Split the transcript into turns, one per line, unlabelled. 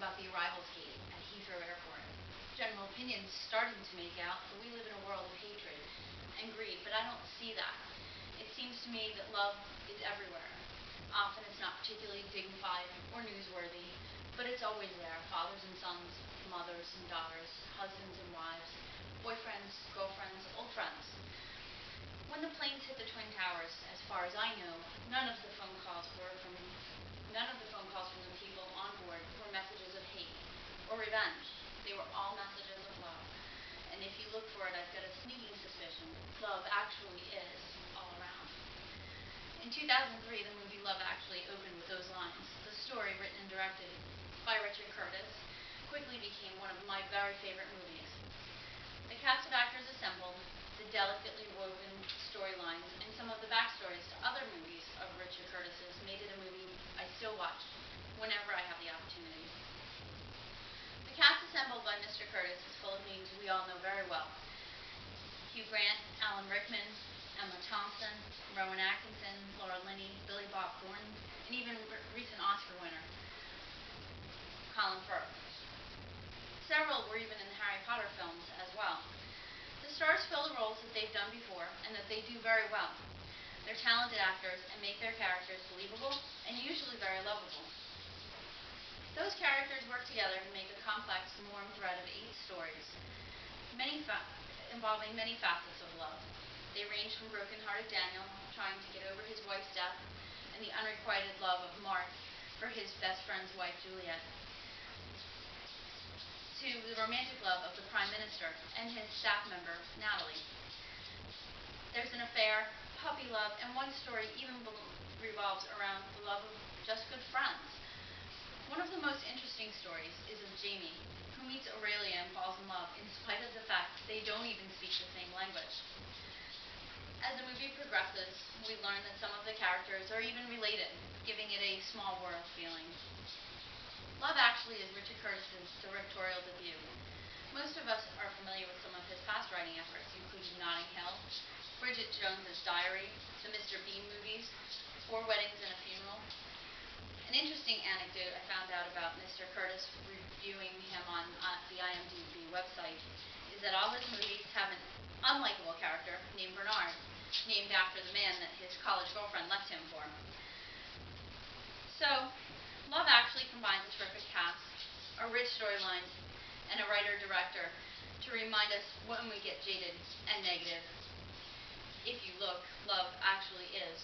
about the arrival gate at Heathrow Airport. General opinion's starting to make out that we live in a world of hatred and greed, but I don't see that. It seems to me that love is everywhere. Often it's not particularly dignified or newsworthy, but it's always there. Fathers and sons, mothers and daughters, husbands and wives, boyfriends, girlfriends, old friends. When the planes hit the Twin Towers, as far as I know, none of the phone calls from the people on board were messages of hate or revenge. They were all messages of love. And if you look for it, I've got a sneaking suspicion love actually is all around. In 2003, the movie Love Actually opened with those lines. The story, written and directed by Richard Curtis, quickly became one of my very favorite movies. The cast of actors assembled, the delicately woven storylines, and some of the backstories to other movies of Richard Curtis's made it a movie I still watch whenever I have the opportunity. The cast assembled by Mr. Curtis is full of names we all know very well. Hugh Grant, Alan Rickman, Emma Thompson, Rowan Atkinson, Laura Linney, Billy Bob Thornton, and even recent Oscar winner Colin Firth. Several were even in the Harry Potter films as well. The stars fill the roles that they've done before and that they do very well. They're talented actors and make their characters believable and usually very lovable. Those characters work together to make a complex, warm thread of 8 stories, involving many facets of love. They range from broken-hearted Daniel trying to get over his wife's death and the unrequited love of Mark for his best friend's wife, Juliet, to the romantic love of the Prime Minister and his staff member, Natalie. There's an affair, puppy love, and one story even revolves around the love of just good friends. One of the most interesting stories is of Jamie, who meets Aurelia and falls in love in spite of the fact they don't even speak the same language. As the movie progresses, we learn that some of the characters are even related, giving it a small world feeling. Love Actually is Richard Curtis's directorial debut. Most of us are familiar with some of his past writing efforts, including Notting Hill, Bridget Jones's Diary, the Mr. Bean movies, 4 Weddings and a Funeral. An interesting anecdote I found out about Mr. Curtis reviewing him on the IMDb website is that all his movies have an unlikable character named Bernard, named after the man that his college girlfriend left him for. So, Love Actually combines a terrific cast, a rich storyline, and a writer-director to remind us when we get jaded and negative. If you look, love actually is